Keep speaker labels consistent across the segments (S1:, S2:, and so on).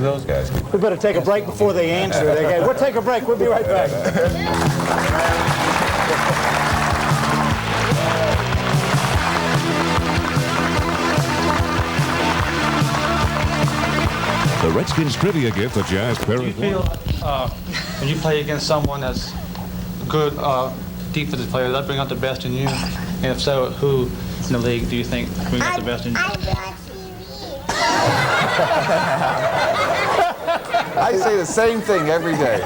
S1: those guys?
S2: We better take a break before they answer. We'll take a break. We'll be right back.
S3: The Redskins trivia gift the Jazz pair.
S4: Do you feel when you play against someone that's a good defensive player, does that bring out the best in you? And if so, who in the league do you think brings out the best in you?
S1: I say the same thing every day.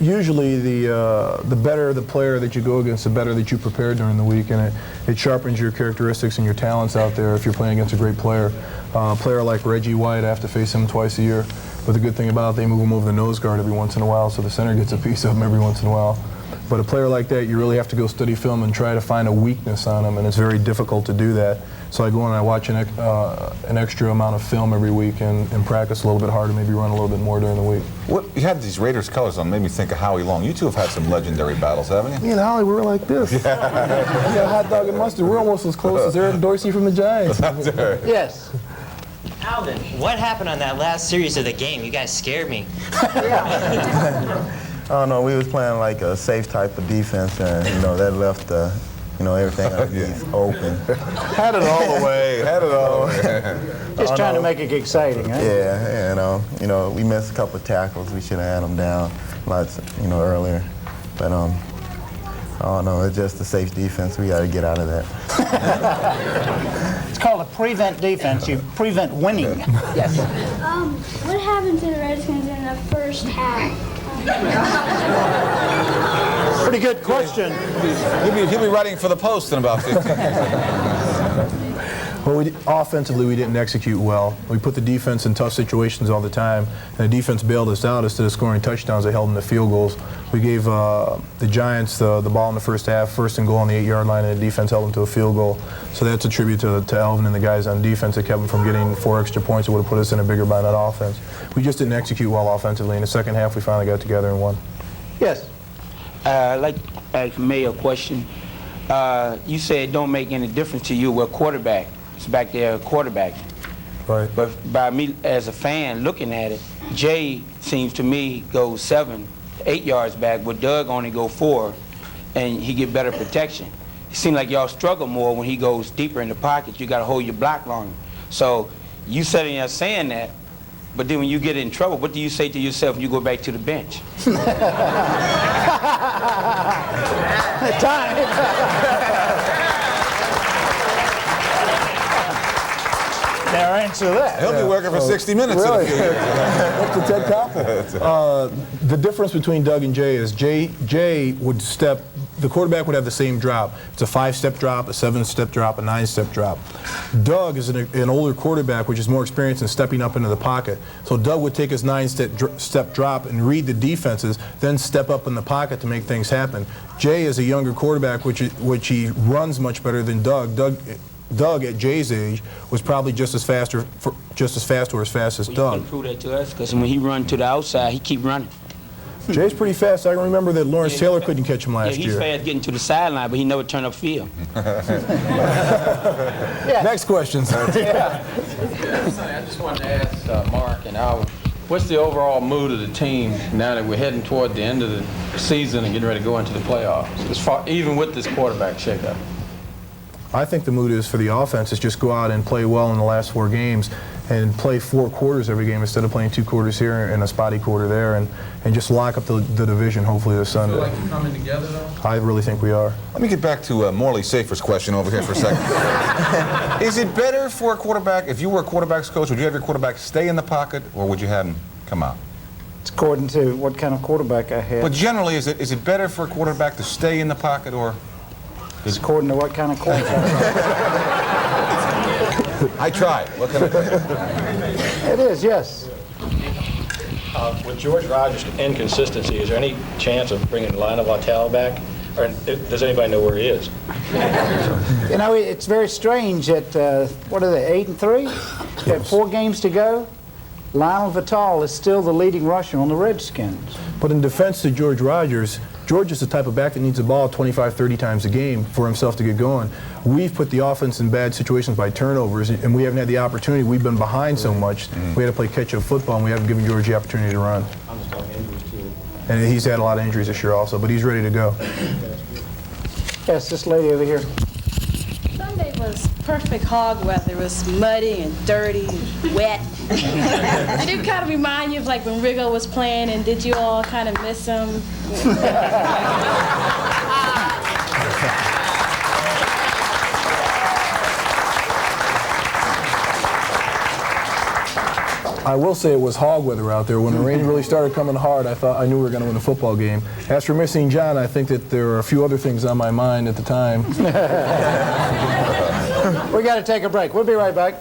S5: Usually the better the player that you go against, the better that you prepare during the week, and it sharpens your characteristics and your talents out there if you're playing against a great player. A player like Reggie White, I have to face him twice a year. But the good thing about it, they move him over the nose guard every once in a while, so the center gets a piece of him every once in a while. But a player like that, you really have to go study film and try to find a weakness on him, and it's very difficult to do that. So I go in and I watch an extra amount of film every week and practice a little bit harder, maybe run a little bit more during the week.
S1: You had these Raiders colors on, made me think of Howie Long. You two have had some legendary battles, haven't you?
S5: Me and Howie, we were like this. Yeah, hot dog and mustard. We're almost as close as Eric Dorsey from the Giants.
S2: Yes.
S6: Alvin, what happened on that last series of the game? You guys scared me.
S7: I don't know, we was playing like a safe type of defense, and that left everything underneath open.
S1: Had it all the way. Had it all the way.
S2: Just trying to make it exciting, huh?
S7: Yeah, we missed a couple of tackles. We should have had them down lots, earlier. But I don't know. It's just a safe defense. We got to get out of that.
S2: It's called a prevent defense. You prevent winning. Yes.
S8: What happened to the Redskins in the first half?
S2: Pretty good question.
S1: He'll be writing for the Post in about 15 years.
S5: Well, offensively, we didn't execute well. We put the defense in tough situations all the time, and the defense bailed us out. Instead of scoring touchdowns, they held them to field goals. We gave the Giants the ball in the first half, first and goal on the 8-yard line, and the defense held them to a field goal. So that's a tribute to Alvin and the guys on defense that kept them from getting 4 extra points that would have put us in a bigger bind on offense. We just didn't execute well offensively. In the second half, we finally got together and won.
S2: Yes.
S9: I'd like to ask May a question. You said it don't make any difference to you what quarterback is back there quarterback.
S5: Right.
S9: But by me as a fan looking at it, Jay seems to me goes 7, 8 yards back, with Doug only go 4, and he get better protection. It seems like y'all struggle more when he goes deeper in the pocket. You got to hold your block longer. So you sitting there saying that, but then when you get in trouble, what do you say to yourself when you go back to the bench?
S2: Now answer that.
S1: He'll be working for 60 minutes in a few years.
S5: That's the Ted Koppel. The difference between Doug and Jay is Jay would step, the quarterback would have the same drop. It's a 5-step drop, a 7-step drop, a 9-step drop. Doug is an older quarterback, which is more experienced in stepping up into the pocket. So Doug would take his 9-step drop and read the defenses, then step up in the pocket to make things happen. Jay is a younger quarterback, which he runs much better than Doug. Doug, at Jay's age, was probably just as fast or as fast as Doug.
S9: You can prove that to us, because when he run to the outside, he keep running.
S5: Jay's pretty fast. I can remember that Lawrence Taylor couldn't catch him last year.
S9: He's fast getting to the sideline, but he never turned upfield.
S5: Next question, sir.
S10: I just wanted to ask Mark and Alvin, what's the overall mood of the team now that we're heading toward the end of the season and getting ready to go into the playoffs, even with this quarterback shakeup?
S5: I think the mood is for the offense is just go out and play well in the last 4 games and play 4 quarters every game instead of playing 2 quarters here and a spotty quarter there, and just lock up the division hopefully this Sunday.
S10: You feel like you're coming together, though?
S5: I really think we are.
S1: Let me get back to Morley Safer's question over here for a second. Is it better for a quarterback, if you were a quarterback's coach, would you have your quarterback stay in the pocket, or would you have him come out?
S2: It's according to what kind of quarterback I have.
S1: But generally, is it better for a quarterback to stay in the pocket, or?
S2: It's according to what kind of quarterback.
S1: I tried. What can I do?
S2: It is, yes.
S11: With George Rogers' inconsistency, is there any chance of bringing Lionel Vitale back? Or does anybody know where he is?
S2: It's very strange that, what are they, 8-3? They have 4 games to go. Lionel Vitale is still the leading rusher on the Redskins.
S5: But in defense to George Rogers, George is the type of back that needs the ball 25, 30 times a game for himself to get going. We've put the offense in bad situations by turnovers, and we haven't had the opportunity. We've been behind so much. We had to play catch-up football, and we haven't given George the opportunity to run. And he's had a lot of injuries this year also, but he's ready to go.
S2: Yes, this lady over here.
S12: Sunday was perfect hog weather. It was muddy and dirty and wet. Did it kind of remind you of like when Riggo was playing, and did you all kind of miss him?
S5: I will say it was hog weather out there. When the rain really started coming hard, I knew we were going to win the football game. As for missing John, I think that there were a few other things on my mind at the time.
S2: We got to take a break. We'll be right back.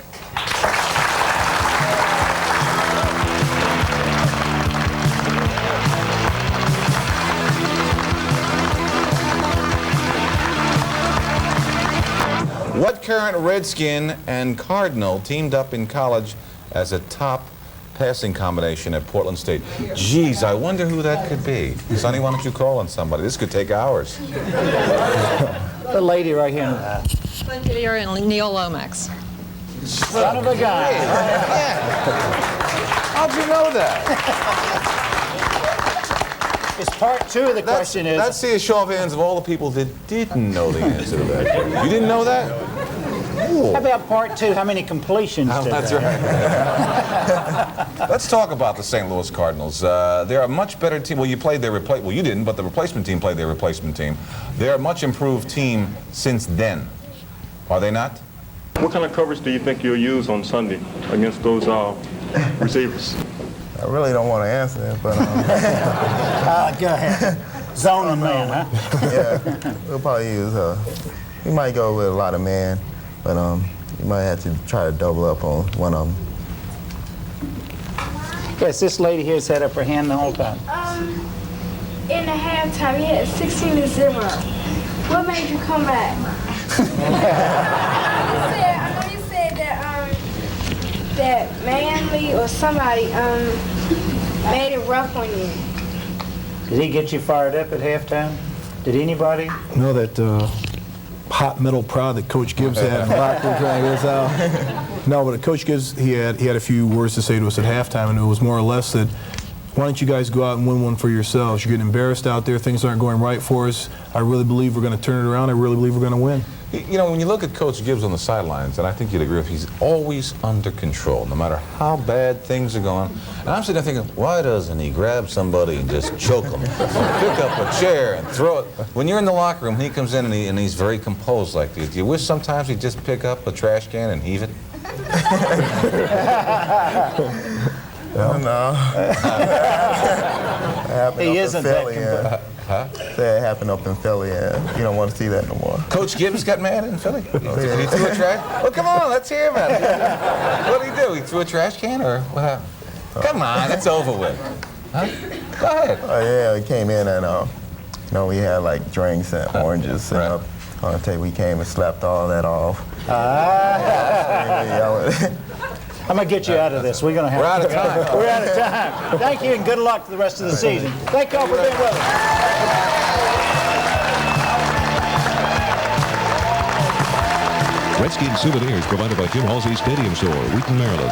S1: What current Redskin and Cardinal teamed up in college as a top passing combination at Portland State? Geez, I wonder who that could be. Sonny, why don't you call on somebody? This could take hours.
S2: The lady right here.
S13: You're in Neil Lomax.
S2: Son of a gun.
S1: Yeah. How'd you know that?
S2: It's part two of the question is...
S1: Let's see a show of hands of all the people that didn't know the answer to that. You didn't know that?
S2: How about part two? How many completions?
S1: That's right. Let's talk about the St. Louis Cardinals. They're a much better team. Well, you played their well, you didn't, but the replacement team played their replacement team. They're a much improved team since then. Are they not?
S14: What kind of coverage do you think you'll use on Sunday against those receivers?
S7: I really don't want to answer that, but
S2: go ahead. Zone them, man, huh?
S7: yeah, we'll probably use. We might go with a lot of man, but you might have to try to double up on one of them.
S2: Yes, this lady here's had up her hand the whole time.
S8: In the halftime, you had 16-0. What made you come back? I know you said that Manley or somebody made it rough on you.
S2: Did he get you fired up at halftime? Did anybody?
S5: No, that hot metal prod that Coach Gibbs had in the locker room trying to get us out. No, but Coach Gibbs, he had a few words to say to us at halftime, and it was more or less that, why don't you guys go out and win one for yourselves? You're getting embarrassed out there. Things aren't going right for us. I really believe we're going to turn it around. I really believe we're going to win.
S1: You know, when you look at Coach Gibbs on the sidelines, and I think you'd agree with, he's always under control, no matter how bad things are going. And I'm sitting there thinking, why doesn't he grab somebody and just choke them? Pick up a chair and throw it. When you're in the locker room, he comes in and he's very composed like this. Do you wish sometimes he'd just pick up a trash can and heave it?
S7: No.
S2: He isn't that
S7: Huh? It happened up in Philly, and you don't want to see that no more.
S1: Coach Gibbs got mad in Philly? He threw a trash? Well, come on, let's hear about it. What did he do? He threw a trash can, or what happened? Come on, it's over with. Huh? Go ahead.
S7: Oh, yeah, he came in and, we had like drinks and oranges set up on the table. We came and slapped all that off.
S2: I'm going to get you out of this. We're going to have
S1: We're out of time.
S2: We're out of time. Thank you and good luck for the rest of the season. Thank you all for being with us.
S3: Redskins souvenirs provided by Jim Halsey Stadium Store, Wheaton, Maryland.